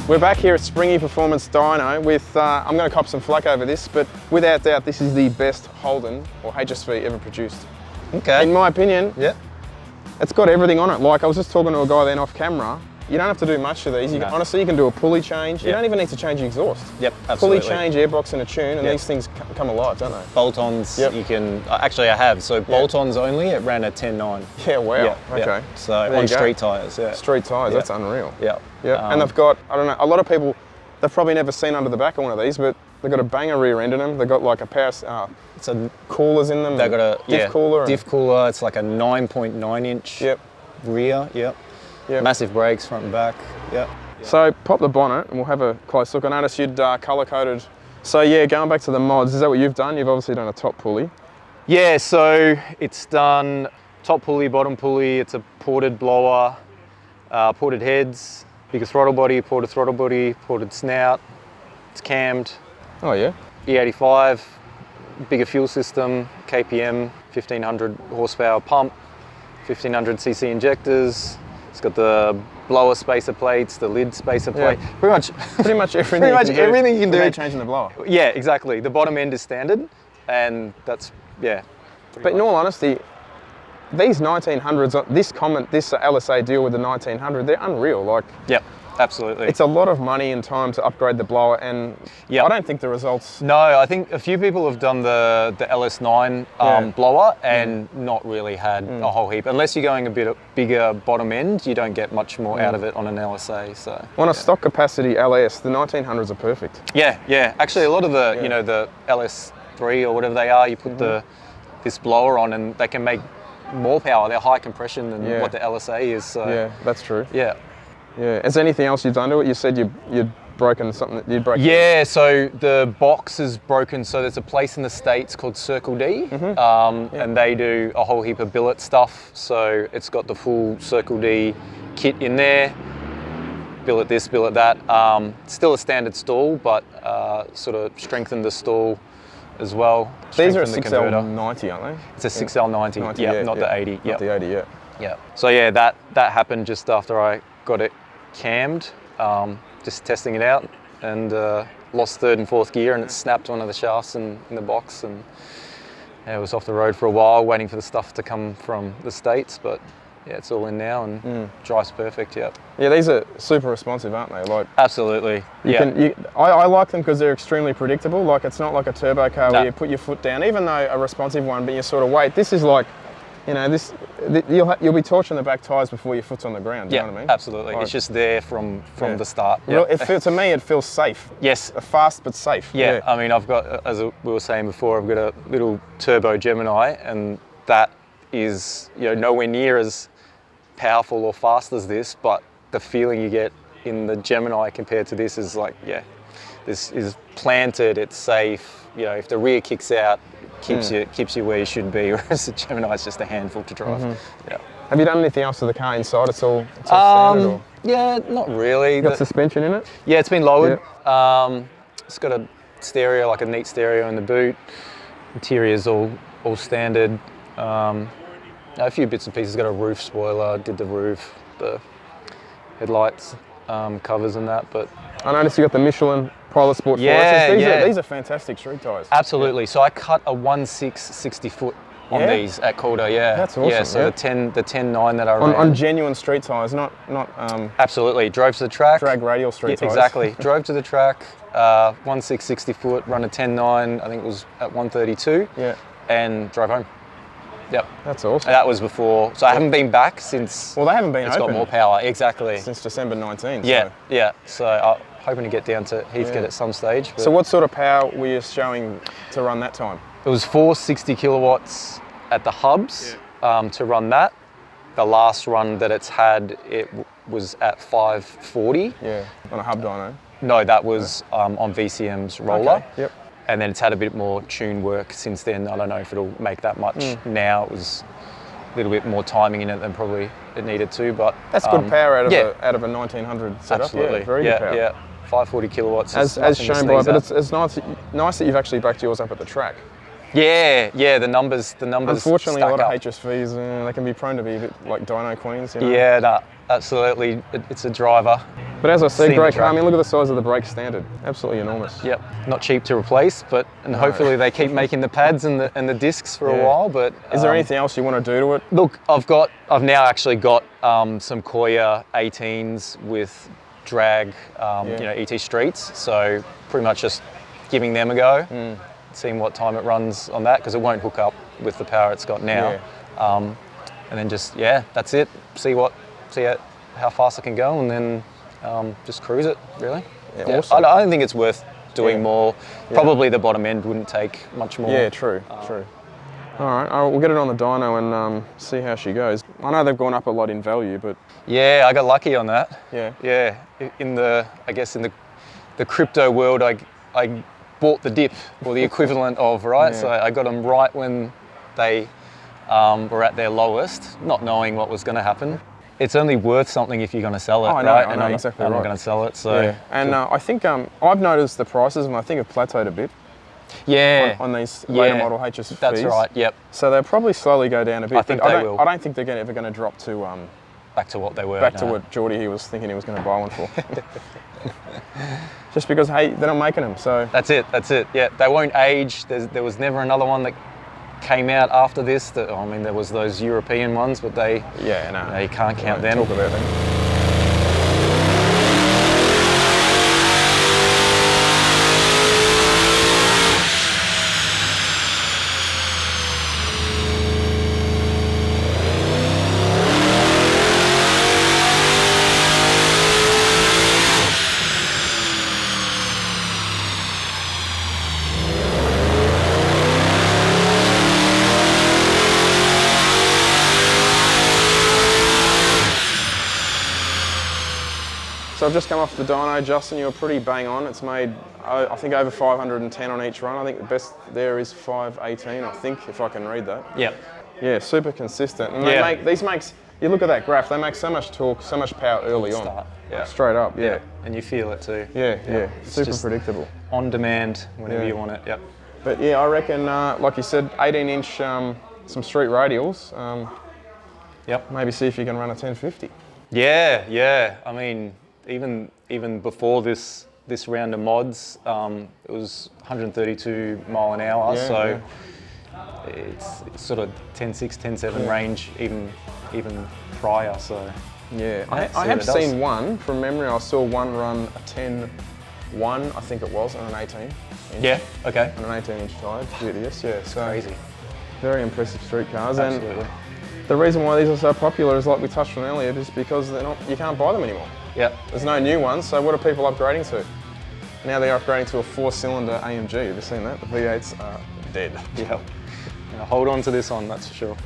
We're back here at Springy Performance Dyno with, I'm going to cop some flack over this, but without doubt this is the best Holden or HSV ever produced. Okay. In my opinion, Yeah. it's got everything on it. Like I was just talking to a guy then off camera, you don't have to do much to these. Honestly, you can do a pulley change. You don't even need to change the exhaust. Yep, absolutely. Pulley change, airbox and a tune, and these things come alive, don't they? Bolt-ons, you can, actually I have, so bolt-ons only, it ran a 10.9. Yeah, wow, Yeah, okay. yeah. So There on you go. street tyres, yeah. Street tyres, that's unreal. Yeah. Yeah, and they've got, I don't know, a lot of people, they've probably never seen under the back of one of these, but they've got a banger rear end in them. They've got like a power, It's a, coolers in them. they've got a diff cooler. Diff cooler, it's like a 9.9 inch rear, Yep. Massive brakes front and back, Yep. So pop the bonnet and we'll have a close look. I noticed you'd colour-coded. So yeah, going back to the mods, is that what you've done? You've obviously done a top pulley. Yeah, so it's done top pulley, bottom pulley, it's a ported blower, ported heads, bigger throttle body, ported snout, it's cammed. Oh yeah? E85, bigger fuel system, KPM, 1500 horsepower pump, 1500 cc injectors. It's got the blower spacer plates, the lid spacer plate, pretty much everything. everything you can do. Without changing the blower. Yeah, exactly. The bottom end is standard, and that's But in all honesty, these 1900s, this LSA deal with the 1900, they're unreal. Like, yep, absolutely. it's a lot of money and time to upgrade the blower, and I don't think the results. No, I think a few people have done the LS9 blower and not really had a whole heap. Unless you're going a bit bigger bottom end, you don't get much more out of it on an LSA. So on a stock capacity LS, the 1900s are perfect. Yeah, yeah. Actually, a lot of the you know the LS3 or whatever they are, you put this blower on and they can make more power. They're high compression than what the LSA is. So yeah, that's true. Yeah. Yeah. Is there anything else you've done to it? You said you'd broken something. You'd broken. Yeah. So the box is broken. So there's a place in the States called Circle D, and they do a whole heap of billet stuff. So it's got the full Circle D kit in there. Billet this, billet that. Still a standard stall, but sort of strengthened the stall as well. These are a 6L90, aren't they? It's a 6L90, not the 80. Not the 80, yeah. So yeah, that happened just after I got it cammed, just testing it out, and lost third and fourth gear, and it snapped one of the shafts in the box, and it was off the road for a while, waiting for the stuff to come from the States, but yeah, it's all in now and drives perfect. Yeah, these are super responsive, aren't they? Like absolutely. I like them because they're extremely predictable. Like it's not like a turbo car where you put your foot down, even though a responsive one, but you sort of wait. This is like, you know, you'll be torching the back tyres before your foot's on the ground. Do you know what I mean? Absolutely. Like, it's just there from the start. To me, it feels safe. Yes. Fast but safe. Yeah. I mean, I've got, as we were saying before, I've got a little turbo Gemini, and that is nowhere near as powerful or fast as this, but the feeling you get in the Gemini compared to this is like, this is planted, it's safe. If the rear kicks out, keeps you where you should be, whereas the Gemini is just a handful to drive. Yeah. Have you done anything else to the car inside? It's all standard? Or? Yeah, not really. Got suspension in it? Yeah, it's been lowered. Yeah. It's got a stereo, like a neat stereo in the boot. Interior's all standard. A few bits and pieces. Got a roof spoiler, did the roof, the headlights, covers and that. But I noticed you got the Michelin Pilot Sport 4Ss. These are fantastic street tyres. Absolutely. So I cut a 1.6 60-foot on these at Calder. Yeah, that's awesome. Yeah, so the 10.9 that I ran on genuine street tyres, not absolutely. Drove to the track. Drag radial street tyres. Exactly. Drove to the track. 1.6 60-foot, run a 10.9. I think it was at 132. Yeah. And drove home. Yep. That's awesome. And that was before, so I haven't been back since. Well, they haven't been It's open. got more power, exactly. Since December 19. Yeah, yeah. So I'm hoping to get down to Heathcote at some stage. So what sort of power were you showing to run that time? It was 460 kilowatts at the hubs to run that. The last run that it's had, it was at 540. Yeah, on a hub dyno. No, that was on VCM's roller. Okay. Yep. And then it's had a bit more tune work since then. I don't know if it'll make that much now. It was a little bit more timing in it than probably it needed to, but that's good power out of a 1900 setup. Absolutely, yeah, very good power. Yeah, 540 kilowatts. As shown by, but it's nice that you've actually backed yours up at the track. Yeah, the numbers. Unfortunately, a lot up. of HSVs they can be prone to be a bit like dyno queens. You know? Yeah, no, absolutely. It's a driver. But as I said, Seen the great car. I track. mean, look at the size of the brake standard. Absolutely enormous. Yep, not cheap to replace, but hopefully they keep making the pads and the discs for a while. But is there anything else you want to do to it? Look, I've now actually got some Koya 18s with drag, ET Streets. So pretty much just giving them a go, seeing what time it runs on that, because it won't hook up with the power it's got now. And then just that's it. See how fast it can go, and then just cruise it, really. Yeah, awesome. I don't think it's worth doing more. Probably the bottom end wouldn't take much more. Yeah, true. All right, we'll get it on the dyno and see how she goes. I know they've gone up a lot in value, but yeah, I got lucky on that. Yeah. In the crypto world, I bought the dip, or the equivalent of, right? Yeah. So I got them right when they were at their lowest, not knowing what was going to happen. It's only worth something if you're going to sell it, I know, right? I And know I'm exactly not right. going to sell it, so. And I think I've noticed the prices, and I think have plateaued a bit on these later model HSVs. That's right. Yep. So they'll probably slowly go down a bit. I think they will. I don't think they're ever going to drop to Back to what they were. back to what Geordie he was thinking he was going to buy one for. Just because they're not making them. So That's it. Yeah, they won't age. There was never another one that came out after this. There was those European ones, but you can't count them. Talk about them. So I've just come off the dyno, Justin, you were pretty bang on. It's made, I think, over 510 on each run. I think the best there is 518, I think, if I can read that. Yep. Yeah, super consistent. And these makes, you look at that graph, they make so much torque, so much power early on. Start. Yeah. Straight up, yeah. And you feel it too. Yeah. It's Super just predictable. On demand whenever you want it. Yep. But yeah, I reckon, like you said, 18-inch, some street radials. Yep. Maybe see if you can run a 1050. Yeah. I mean, even before this round of mods, it was 132 mile an hour. It's sort of 10.6, 10.7 range even prior. So yeah, I have seen one from memory. I saw one run a 10.1, I think it was, on an 18. Yeah. Okay. On an 18-inch tyre. GTS, yeah. So crazy. Very impressive street cars. Absolutely. And the reason why these are so popular is, like we touched on earlier, just because you can't buy them anymore. Yep. There's no new ones, so what are people upgrading to? Now they're upgrading to a 4-cylinder AMG. Have you seen that? The V8s are dead. Yep. Hold on to this one, that's for sure.